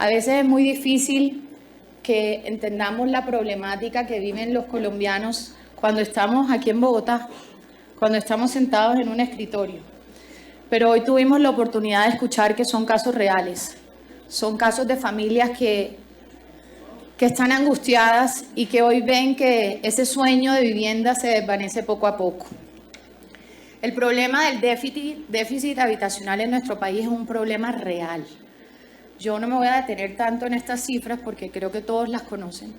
A veces es muy difícil que entendamos la problemática que viven los colombianos cuando estamos aquí en Bogotá, cuando estamos sentados en un escritorio. Pero hoy tuvimos la oportunidad de escuchar que son casos reales, son casos de familias que están angustiadas y que hoy ven que ese sueño de vivienda se desvanece poco a poco. El problema del déficit habitacional en nuestro país es un problema real. Yo no me voy a detener tanto en estas cifras porque creo que todos las conocen,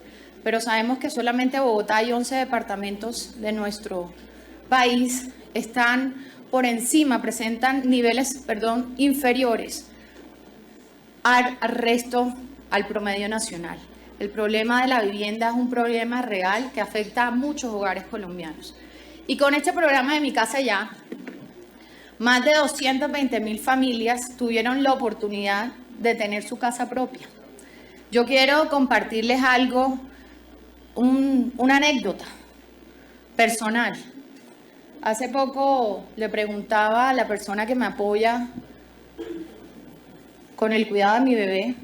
pero sabemos que solamente Bogotá y 11 departamentos de nuestro país están por encima, presentan niveles, inferiores al resto, al promedio nacional. El problema de la vivienda es un problema real que afecta a muchos hogares colombianos. Y con este programa de Mi Casa Ya, más de 220.000 familias tuvieron la oportunidad de tener su casa propia. Yo quiero compartirles algo, una anécdota personal. Hace poco le preguntaba a la persona que me apoya con el cuidado de mi bebé,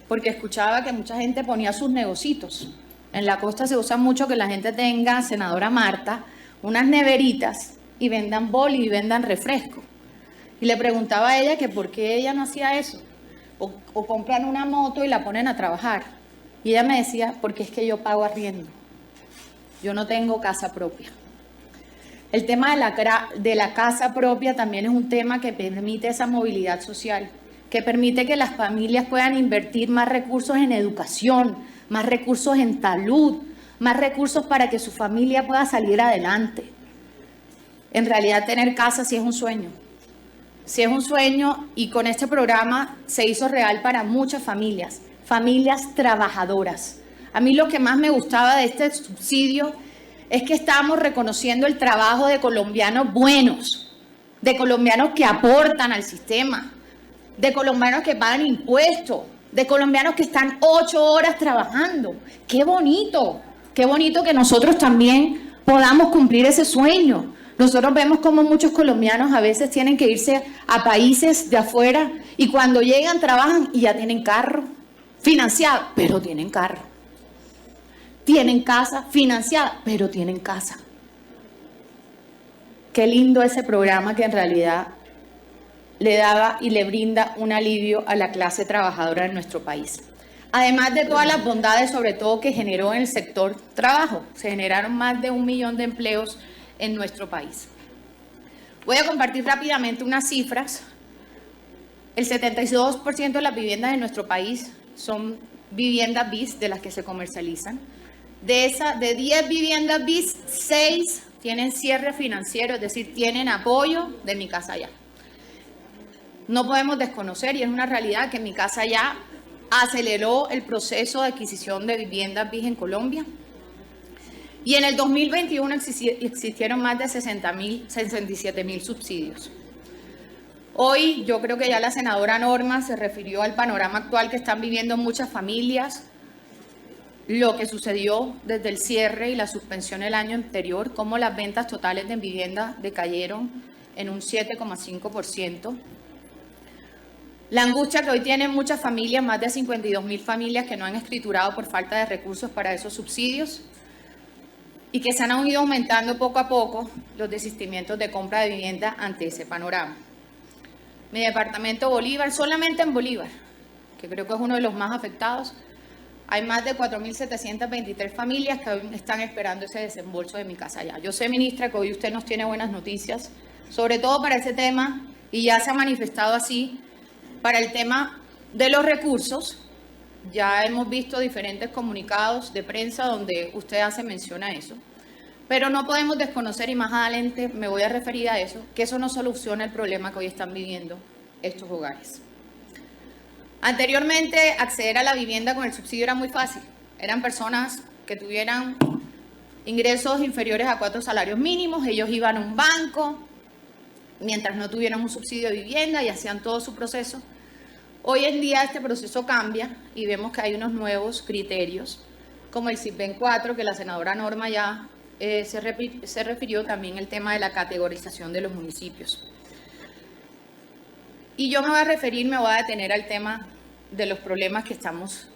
porque escuchaba que mucha gente ponía sus negocios. En la costa se usa mucho que la gente tenga, senadora Marta, unas neveritas y vendan boli y vendan refresco. Y le preguntaba a ella que por qué ella no hacía eso. O compran una moto y la ponen a trabajar. Y ella me decía, porque es que yo pago arriendo. Yo no tengo casa propia. El tema de la casa propia también es un tema que permite esa movilidad social, que permite que las familias puedan invertir más recursos en educación, más recursos en salud, más recursos para que su familia pueda salir adelante. En realidad tener casa sí es un sueño. Sí es un sueño y con este programa se hizo real para muchas familias, familias trabajadoras. A mí lo que más me gustaba de este subsidio es que estamos reconociendo el trabajo de colombianos buenos, de colombianos que aportan al sistema, de colombianos que pagan impuestos, de colombianos que están 8 horas trabajando. ¡Qué bonito! ¡Qué bonito que nosotros también podamos cumplir ese sueño! Nosotros vemos cómo muchos colombianos a veces tienen que irse a países de afuera y cuando llegan trabajan y ya tienen carro financiado, pero tienen carro. Tienen casa financiada, pero tienen casa. Qué lindo ese programa que en realidad le daba y le brinda un alivio a la clase trabajadora de nuestro país. Además de todas las bondades, sobre todo que generó en el sector trabajo, se generaron más de 1 millón de empleos en nuestro país. Voy a compartir rápidamente unas cifras. El 72% de las viviendas de nuestro país son viviendas BIS de las que se comercializan. De 10 viviendas BIS, 6 tienen cierre financiero, es decir, tienen apoyo de Mi Casa Ya. No podemos desconocer, y es una realidad, que Mi Casa Ya aceleró el proceso de adquisición de viviendas BIS en Colombia. Y en el 2021 existieron más de 67.000 subsidios. Hoy yo creo que ya la senadora Norma se refirió al panorama actual que están viviendo muchas familias, lo que sucedió desde el cierre y la suspensión el año anterior, cómo las ventas totales de vivienda decayeron en un 7,5%. La angustia que hoy tienen muchas familias, más de 52.000 familias que no han escriturado por falta de recursos para esos subsidios y que se han ido aumentando poco a poco los desistimientos de compra de vivienda ante ese panorama. Mi departamento Bolívar, solamente en Bolívar, que creo que es uno de los más afectados, hay más de 4.723 familias que aún están esperando ese desembolso de Mi Casa Ya. Yo sé, ministra, que hoy usted nos tiene buenas noticias, sobre todo para ese tema, y ya se ha manifestado así, para el tema de los recursos. Ya hemos visto diferentes comunicados de prensa donde usted hace mención a eso. Pero no podemos desconocer, y más adelante me voy a referir a eso, que eso no soluciona el problema que hoy están viviendo estos hogares. Anteriormente, acceder a la vivienda con el subsidio era muy fácil. Eran personas que tuvieran ingresos inferiores a 4 salarios mínimos, ellos iban a un banco, mientras no tuvieran un subsidio de vivienda y hacían todo su proceso. Hoy en día este proceso cambia y vemos que hay unos nuevos criterios, como el CISBEN 4, que la senadora Norma ya se refirió, también el tema de la categorización de los municipios. Y yo me voy a detener al tema de los problemas que estamos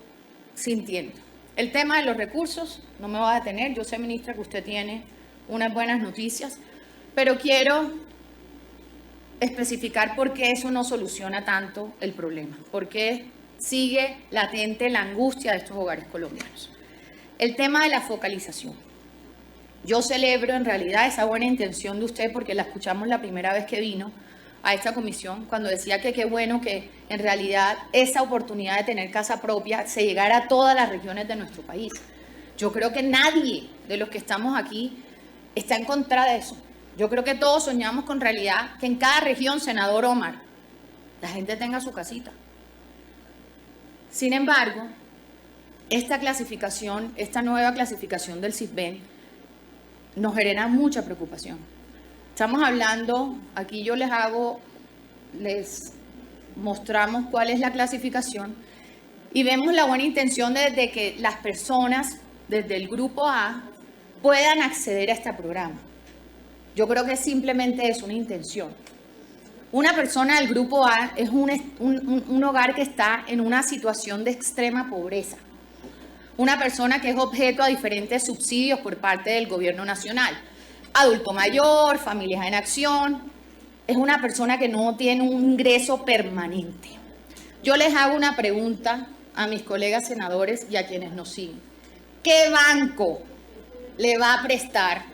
sintiendo. El tema de los recursos, no me va a detener, yo sé, ministra, que usted tiene unas buenas noticias, pero quiero especificar por qué eso no soluciona tanto el problema, por qué sigue latente la angustia de estos hogares colombianos. El tema de la focalización. Yo celebro en realidad esa buena intención de usted porque la escuchamos la primera vez que vino a esta comisión, cuando decía que qué bueno que en realidad esa oportunidad de tener casa propia se llegara a todas las regiones de nuestro país. Yo creo que nadie de los que estamos aquí está en contra de eso. Yo creo que todos soñamos con realidad que en cada región, senador Omar, la gente tenga su casita. Sin embargo, esta clasificación, esta nueva clasificación del CISBEN nos genera mucha preocupación. Estamos hablando, aquí yo les mostramos cuál es la clasificación y vemos la buena intención de que las personas desde el grupo A puedan acceder a este programa. Yo creo que simplemente es una intención. Una persona del grupo A es un hogar que está en una situación de extrema pobreza. Una persona que es objeto a diferentes subsidios por parte del gobierno nacional. Adulto mayor, familias en acción. Es una persona que no tiene un ingreso permanente. Yo les hago una pregunta a mis colegas senadores y a quienes nos siguen. ¿Qué banco le va a prestar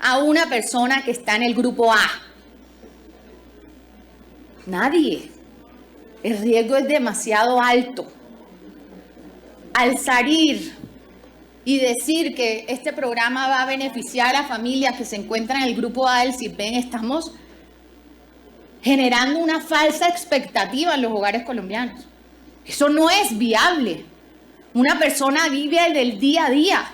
a una persona que está en el grupo A? Nadie. El riesgo es demasiado alto. Al salir y decir que este programa va a beneficiar a familias que se encuentran en el grupo A del CISBEN, estamos generando una falsa expectativa en los hogares colombianos. Eso no es viable. Una persona vive del día a día.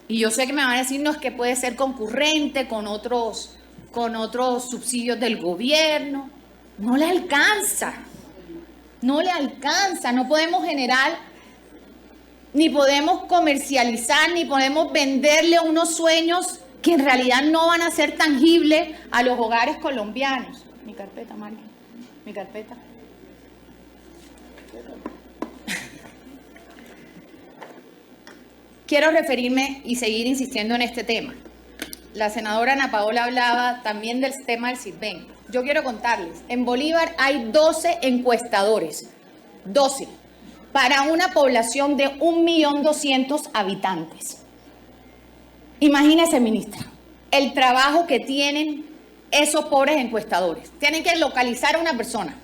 Y yo sé que me van a decir, no, es que puede ser concurrente con otros subsidios del gobierno. No le alcanza. No le alcanza. No podemos generar, ni podemos comercializar, ni podemos venderle unos sueños que en realidad no van a ser tangibles a los hogares colombianos. Mi carpeta, Mario. Mi carpeta. Quiero referirme y seguir insistiendo en este tema. La senadora Ana Paola hablaba también del tema del CISBEN. Yo quiero contarles, en Bolívar hay 12 encuestadores, 12, para una población de 1.200.000 habitantes. Imagínese, ministra, el trabajo que tienen esos pobres encuestadores. Tienen que localizar a una persona.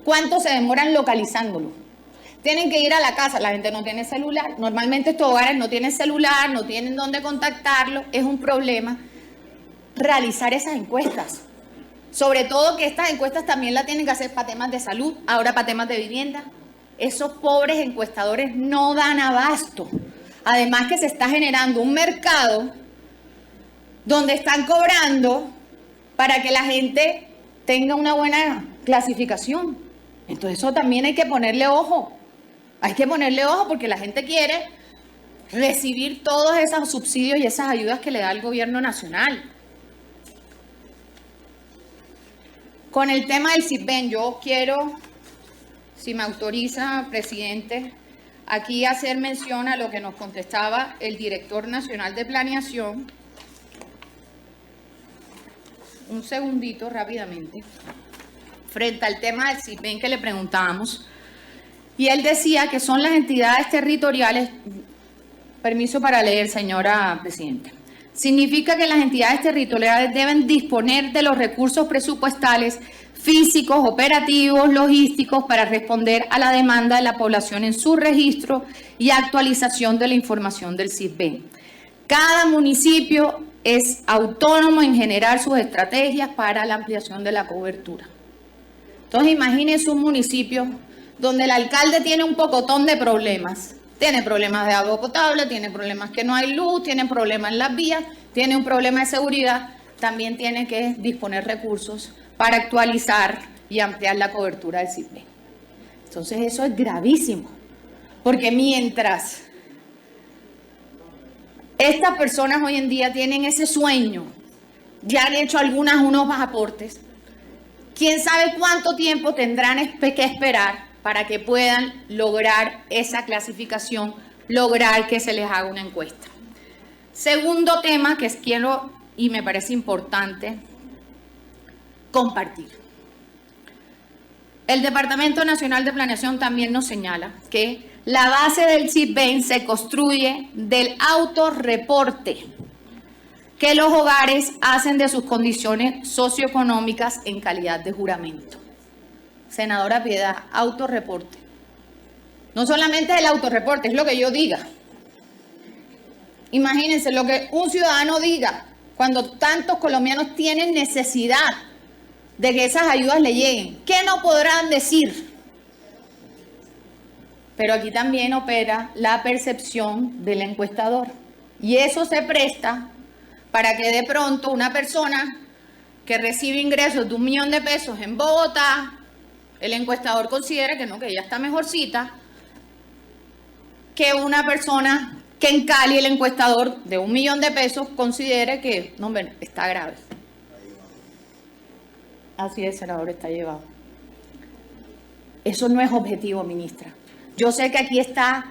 ¿Cuánto se demoran localizándolo? Tienen que ir a la casa, la gente no tiene celular. Normalmente estos hogares no tienen celular, no tienen dónde contactarlo. Es un problema realizar esas encuestas. Sobre todo que estas encuestas también las tienen que hacer para temas de salud, ahora para temas de vivienda. Esos pobres encuestadores no dan abasto. Además que se está generando un mercado donde están cobrando para que la gente tenga una buena clasificación. Entonces eso también hay que ponerle ojo. Hay que ponerle ojo porque la gente quiere recibir todos esos subsidios y esas ayudas que le da el gobierno nacional. Con el tema del CISBEN, yo quiero, si me autoriza, presidente, aquí hacer mención a lo que nos contestaba el director nacional de planeación. Un segundito, rápidamente. Frente al tema del CISBEN que le preguntábamos. Y él decía que son las entidades territoriales, permiso para leer, señora presidenta, significa que las entidades territoriales deben disponer de los recursos presupuestales físicos, operativos, logísticos para responder a la demanda de la población en su registro y actualización de la información del CISBEN. Cada municipio es autónomo en generar sus estrategias para la ampliación de la cobertura. Entonces imagínense un municipio donde el alcalde tiene un pocotón de problemas. Tiene problemas de agua potable, tiene problemas que no hay luz, tiene problemas en las vías, tiene un problema de seguridad. También tiene que disponer recursos para actualizar y ampliar la cobertura del CISBEN. Entonces eso es gravísimo, porque mientras estas personas hoy en día tienen ese sueño, ya han hecho unos aportes, ¿Quién sabe cuánto tiempo tendrán que esperar para que puedan lograr esa clasificación, lograr que se les haga una encuesta? Segundo tema que quiero y me parece importante compartir. El Departamento Nacional de Planeación también nos señala que la base del CISBEN se construye del autorreporte que los hogares hacen de sus condiciones socioeconómicas en calidad de juramento. Senadora Piedad, autorreporte. No solamente el autorreporte, es lo que yo diga. Imagínense lo que un ciudadano diga cuando tantos colombianos tienen necesidad de que esas ayudas le lleguen. ¿Qué no podrán decir? Pero aquí también opera la percepción del encuestador. Y eso se presta para que de pronto una persona que recibe ingresos de 1 millón de pesos en Bogotá, el encuestador considera que no, que ella está mejorcita, que una persona que en Cali el encuestador de 1 millón de pesos considere que, no, hombre, está grave. Así es, senador, está llevado. Eso no es objetivo, ministra. Yo sé que aquí está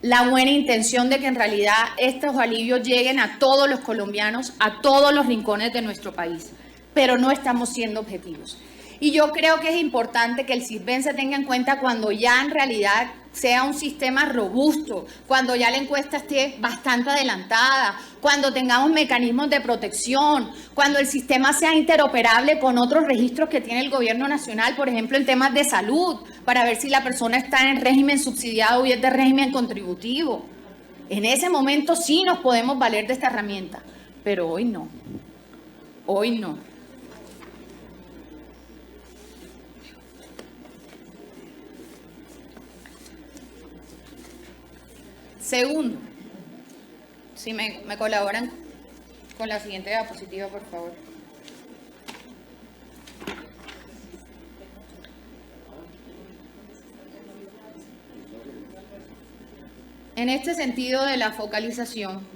la buena intención de que en realidad estos alivios lleguen a todos los colombianos, a todos los rincones de nuestro país, pero no estamos siendo objetivos. Y yo creo que es importante que el CISBEN se tenga en cuenta cuando ya en realidad sea un sistema robusto, cuando ya la encuesta esté bastante adelantada, cuando tengamos mecanismos de protección, cuando el sistema sea interoperable con otros registros que tiene el gobierno nacional, por ejemplo, en temas de salud, para ver si la persona está en régimen subsidiado y es de régimen contributivo. En ese momento sí nos podemos valer de esta herramienta, pero hoy no. Hoy no. Segundo, si me colaboran con la siguiente diapositiva, por favor. En este sentido de la focalización,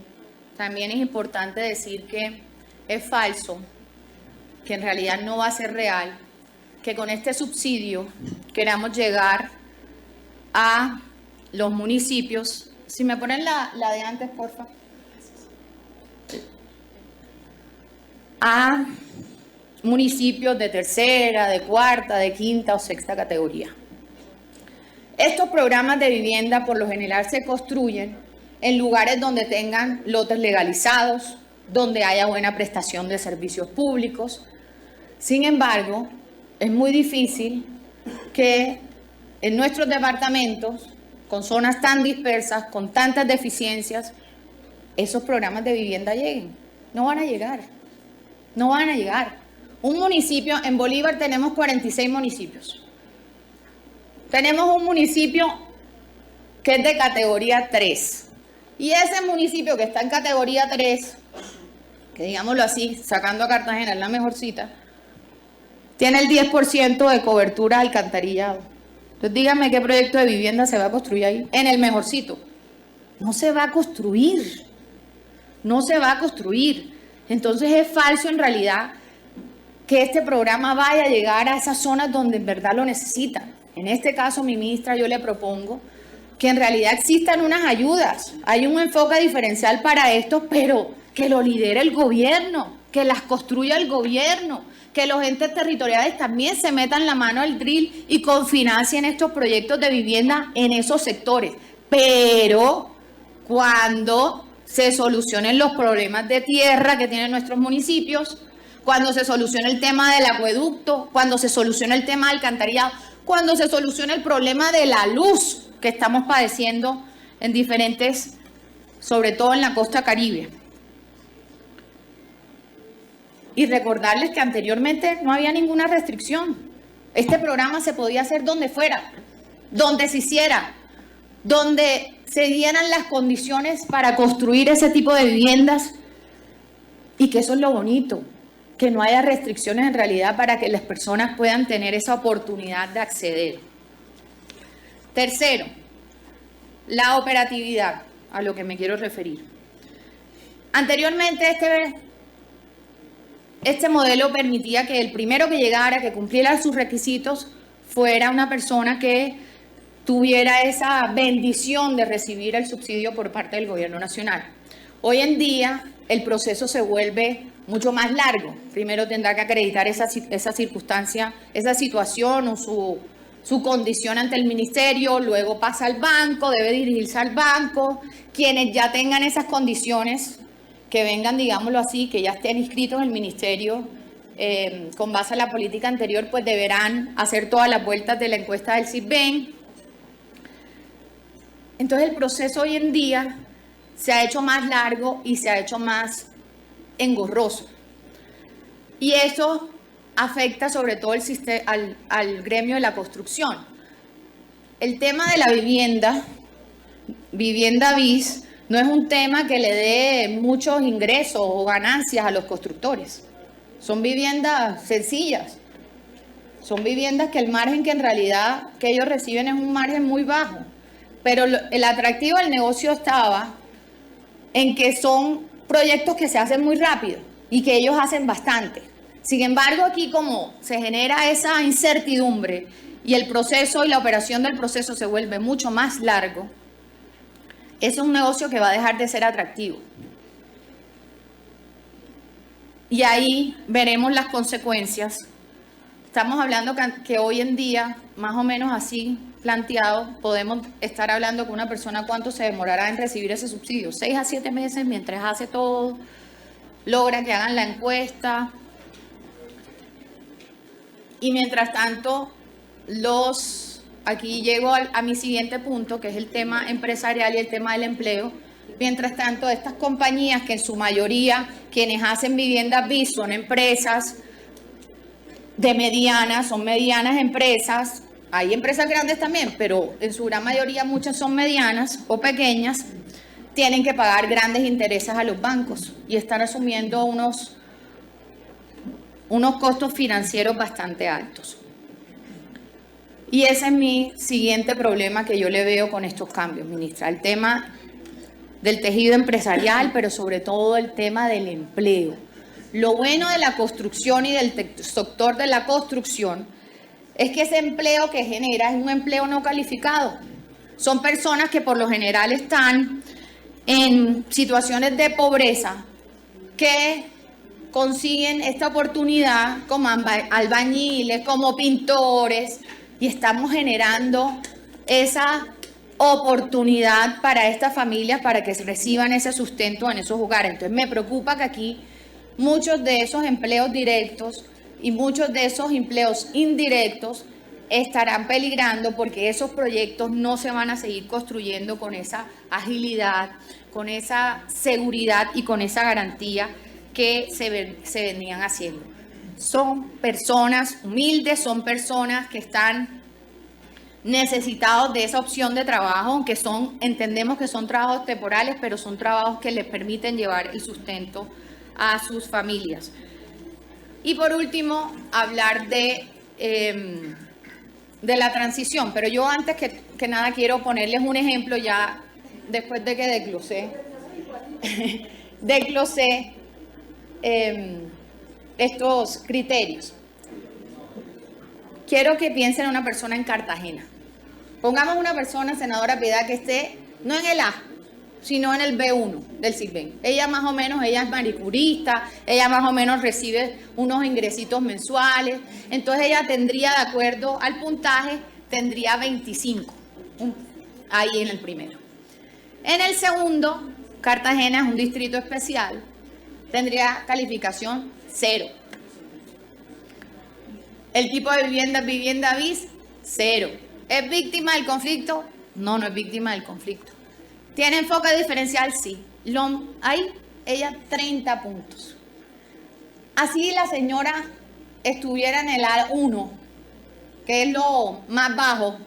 también es importante decir que es falso, que en realidad no va a ser real, que con este subsidio queramos llegar a los municipios. Si me ponen la de antes, por favor. A municipios de tercera, de cuarta, de quinta o sexta categoría. Estos programas de vivienda por lo general se construyen en lugares donde tengan lotes legalizados, donde haya buena prestación de servicios públicos. Sin embargo, es muy difícil que en nuestros departamentos, con zonas tan dispersas, con tantas deficiencias, esos programas de vivienda lleguen. No van a llegar. No van a llegar. Un municipio, en Bolívar tenemos 46 municipios. Tenemos un municipio que es de categoría 3. Y ese municipio que está en categoría 3, que digámoslo así, sacando a Cartagena, es la mejorcita, tiene el 10% de cobertura alcantarillado. Entonces díganme qué proyecto de vivienda se va a construir ahí, en el mejorcito. No se va a construir. No se va a construir. Entonces es falso en realidad que este programa vaya a llegar a esas zonas donde en verdad lo necesitan. En este caso, mi ministra, yo le propongo que en realidad existan unas ayudas. Hay un enfoque diferencial para esto, pero que lo lidere el gobierno, que las construya el gobierno, que los entes territoriales también se metan la mano al drill y confinancien estos proyectos de vivienda en esos sectores. Pero cuando se solucionen los problemas de tierra que tienen nuestros municipios, cuando se solucione el tema del acueducto, cuando se solucione el tema del alcantarillado, cuando se solucione el problema de la luz que estamos padeciendo en diferentes, sobre todo en la costa caribe. Y recordarles que anteriormente no había ninguna restricción. Este programa se podía hacer donde fuera, donde se hiciera, donde se dieran las condiciones para construir ese tipo de viviendas, y que eso es lo bonito, que no haya restricciones en realidad para que las personas puedan tener esa oportunidad de acceder. Tercero, la operatividad, a lo que me quiero referir. Anteriormente este modelo permitía que el primero que llegara, que cumpliera sus requisitos, fuera una persona que tuviera esa bendición de recibir el subsidio por parte del gobierno nacional. Hoy en día el proceso se vuelve mucho más largo. Primero tendrá que acreditar esa circunstancia, esa situación o su condición ante el ministerio, luego pasa al banco, debe dirigirse al banco. Quienes ya tengan esas condiciones, que vengan, digámoslo así, que ya estén inscritos en el ministerio con base a la política anterior, pues deberán hacer todas las vueltas de la encuesta del CISBEN. Entonces el proceso hoy en día se ha hecho más largo y se ha hecho más engorroso. Y eso afecta sobre todo al gremio de la construcción. El tema de la vivienda bis, no es un tema que le dé muchos ingresos o ganancias a los constructores. Son viviendas sencillas. Son viviendas que el margen que en realidad que ellos reciben es un margen muy bajo. Pero el atractivo del negocio estaba en que son proyectos que se hacen muy rápido y que ellos hacen bastante. Sin embargo, aquí como se genera esa incertidumbre y el proceso y la operación del proceso se vuelve mucho más largo, es un negocio que va a dejar de ser atractivo. Y ahí veremos las consecuencias. Estamos hablando que hoy en día, más o menos así planteado, podemos estar hablando con una persona cuánto se demorará en recibir ese subsidio. 6 a 7 meses mientras hace todo, logra que hagan la encuesta. Y mientras tanto, aquí llego a mi siguiente punto, que es el tema empresarial y el tema del empleo. Mientras tanto, estas compañías, que en su mayoría quienes hacen viviendas BIS son empresas son medianas empresas, hay empresas grandes también, pero en su gran mayoría muchas son medianas o pequeñas, tienen que pagar grandes intereses a los bancos y están asumiendo unos costos financieros bastante altos. Y ese es mi siguiente problema que yo le veo con estos cambios, ministra, el tema del tejido empresarial, pero sobre todo el tema del empleo. Lo bueno de la construcción y del sector de la construcción es que ese empleo que genera es un empleo no calificado. Son personas que por lo general están en situaciones de pobreza que consiguen esta oportunidad como albañiles, como pintores, y estamos generando esa oportunidad para estas familias para que reciban ese sustento en esos hogares. Entonces me preocupa que aquí muchos de esos empleos directos y muchos de esos empleos indirectos estarán peligrando porque esos proyectos no se van a seguir construyendo con esa agilidad, con esa seguridad y con esa garantía que se venían haciendo. Son personas humildes, son personas que están necesitados de esa opción de trabajo, aunque entendemos que son trabajos temporales, pero son trabajos que les permiten llevar el sustento a sus familias. Y por último, hablar de la transición, pero yo antes que nada quiero ponerles un ejemplo ya después de que desglosé estos criterios. Quiero que piensen en una persona en Cartagena. Pongamos una persona, senadora Piedad, que esté no en el A, sino en el B1 del CISBEN. Ella es manicurista, ella más o menos recibe unos ingresitos mensuales, entonces ella tendría, de acuerdo al puntaje, tendría 25, ahí en el primero. En el segundo, Cartagena es un distrito especial, tendría calificación 0. El tipo de vivienda bis, 0. ¿Es víctima del conflicto? No, no es víctima del conflicto. ¿Tiene enfoque diferencial? Sí. Ahí, ella 30 puntos. Así la señora estuviera en el A1, que es lo más bajo.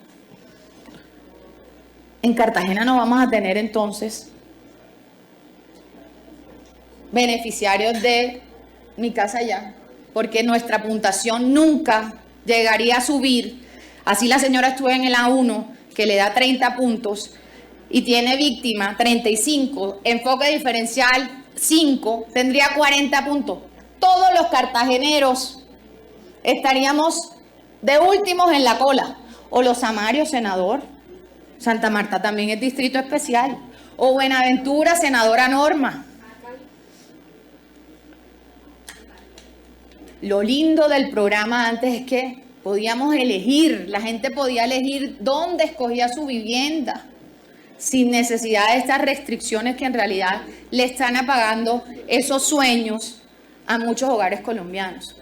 En Cartagena no vamos a tener entonces beneficiarios de Mi Casa Ya, porque nuestra puntuación nunca llegaría a subir. Así la señora estuvo en el A1, que le da 30 puntos, y tiene víctima 35, enfoque diferencial 5, tendría 40 puntos. todos los cartageneros estaríamos de últimos en la cola. O Los Amarios, senador. Santa Marta también es distrito especial. O Buenaventura, senadora Norma. Lo lindo del programa antes es que podíamos elegir, la gente podía elegir dónde escogía su vivienda, sin necesidad de estas restricciones que en realidad le están apagando esos sueños a muchos hogares colombianos.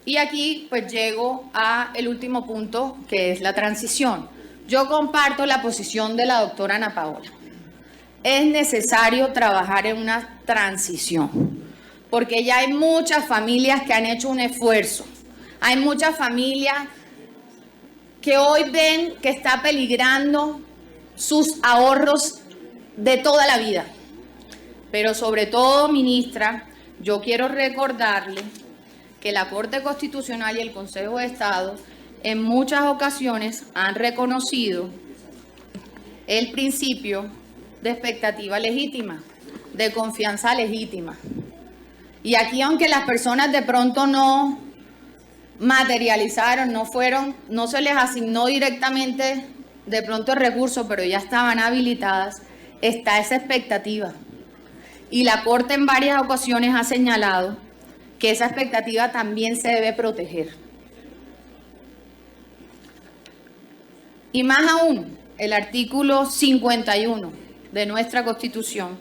Y aquí pues llego a el último punto, que es la transición. Yo comparto la posición de la doctora Ana Paola. Es necesario trabajar en una transición, porque ya hay muchas familias que han hecho un esfuerzo. Hay muchas familias que hoy ven que está peligrando sus ahorros de toda la vida. Pero sobre todo, ministra, yo quiero recordarle que la Corte Constitucional y el Consejo de Estado en muchas ocasiones han reconocido el principio de expectativa legítima, de confianza legítima. Y aquí, aunque las personas de pronto no materializaron, no se les asignó directamente de pronto el recurso, pero ya estaban habilitadas, está esa expectativa. Y la Corte en varias ocasiones ha señalado que esa expectativa también se debe proteger. Y más aún, el artículo 51 de nuestra Constitución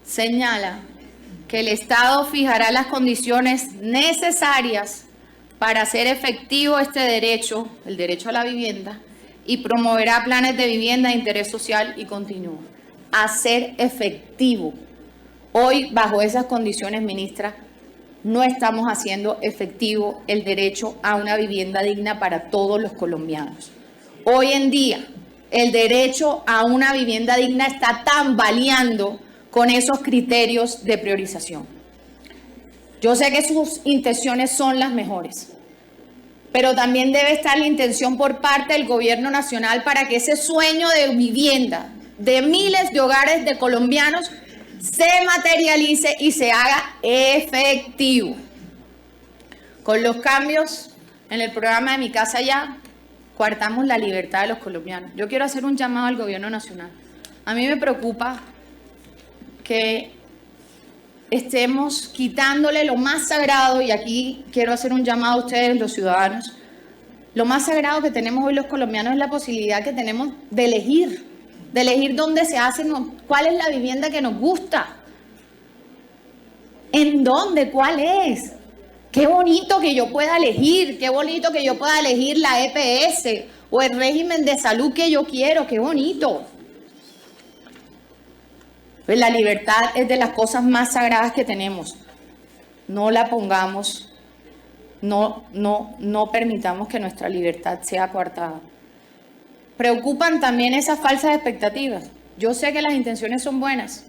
señala que el Estado fijará las condiciones necesarias para hacer efectivo este derecho, el derecho a la vivienda, y promoverá planes de vivienda de interés social y continuo. Hacer efectivo. Hoy, bajo esas condiciones, ministra, no estamos haciendo efectivo el derecho a una vivienda digna para todos los colombianos. Hoy en día, el derecho a una vivienda digna está tambaleando con esos criterios de priorización. Yo sé que sus intenciones son las mejores, pero también debe estar la intención por parte del gobierno nacional para que ese sueño de vivienda de miles de hogares de colombianos se materialice y se haga efectivo. Con los cambios en el programa de Mi Casa Ya, coartamos la libertad de los colombianos. Yo quiero hacer un llamado al gobierno nacional. A mí me preocupa que estemos quitándole lo más sagrado, y aquí quiero hacer un llamado a ustedes, los ciudadanos. Lo más sagrado que tenemos hoy los colombianos es la posibilidad que tenemos de elegir dónde se hace, cuál es la vivienda que nos gusta, en dónde, cuál es. Qué bonito que yo pueda elegir, qué bonito que yo pueda elegir la EPS o el régimen de salud que yo quiero, qué bonito. Pues la libertad es de las cosas más sagradas que tenemos. No la pongamos, no permitamos que nuestra libertad sea coartada. Preocupan también esas falsas expectativas. Yo sé que las intenciones son buenas,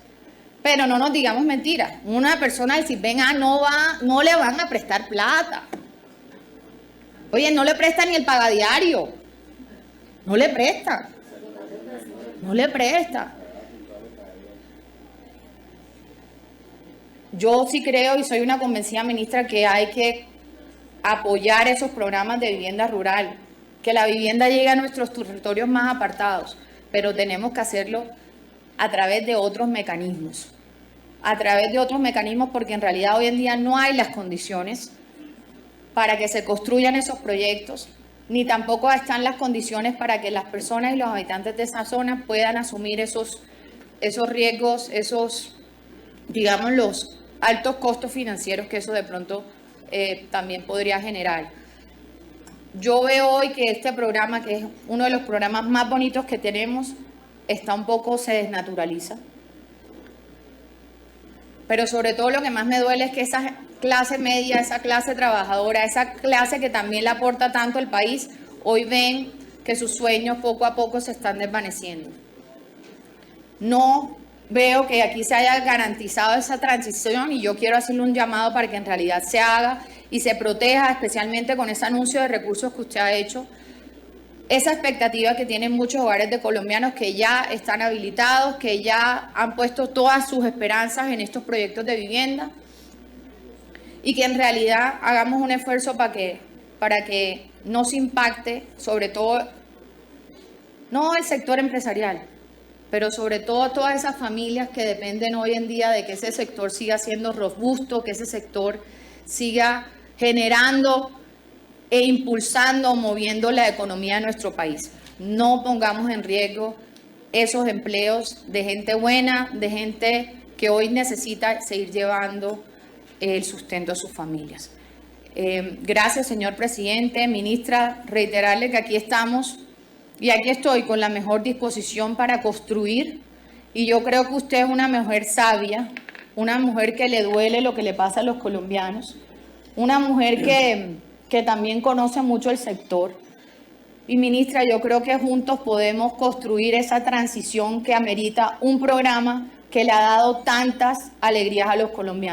pero no nos digamos mentiras. Una persona decir, venga, no le van a prestar plata. Oye, no le prestan ni el pagadiario. No le prestan. Yo sí creo y soy una convencida ministra que hay que apoyar esos programas de vivienda rural, que la vivienda llegue a nuestros territorios más apartados, pero tenemos que hacerlo a través de otros mecanismos. Porque en realidad hoy en día no hay las condiciones para que se construyan esos proyectos, ni tampoco están las condiciones para que las personas y los habitantes de esa zona puedan asumir esos riesgos, digamos, los altos costos financieros que eso de pronto también podría generar. Yo veo hoy que este programa, que es uno de los programas más bonitos que tenemos, se desnaturaliza. Pero sobre todo lo que más me duele es que esa clase media, esa clase trabajadora, esa clase que también le aporta tanto al país, hoy ven que sus sueños poco a poco se están desvaneciendo. No veo que aquí se haya garantizado esa transición y yo quiero hacerle un llamado para que en realidad se haga y se proteja, especialmente con ese anuncio de recursos que usted ha hecho, esa expectativa que tienen muchos hogares de colombianos que ya están habilitados, que ya han puesto todas sus esperanzas en estos proyectos de vivienda y que en realidad hagamos un esfuerzo para que no se impacte, sobre todo, no el sector empresarial, pero sobre todo todas esas familias que dependen hoy en día de que ese sector siga siendo robusto, que ese sector siga generando e impulsando, moviendo la economía de nuestro país. No pongamos en riesgo esos empleos de gente buena, de gente que hoy necesita seguir llevando el sustento a sus familias. Gracias, señor presidente. Ministra, reiterarle que aquí estamos y aquí estoy con la mejor disposición para construir, y yo creo que usted es una mujer sabia, una mujer que le duele lo que le pasa a los colombianos, una mujer que también conoce mucho el sector. Y ministra, yo creo que juntos podemos construir esa transición que amerita un programa que le ha dado tantas alegrías a los colombianos.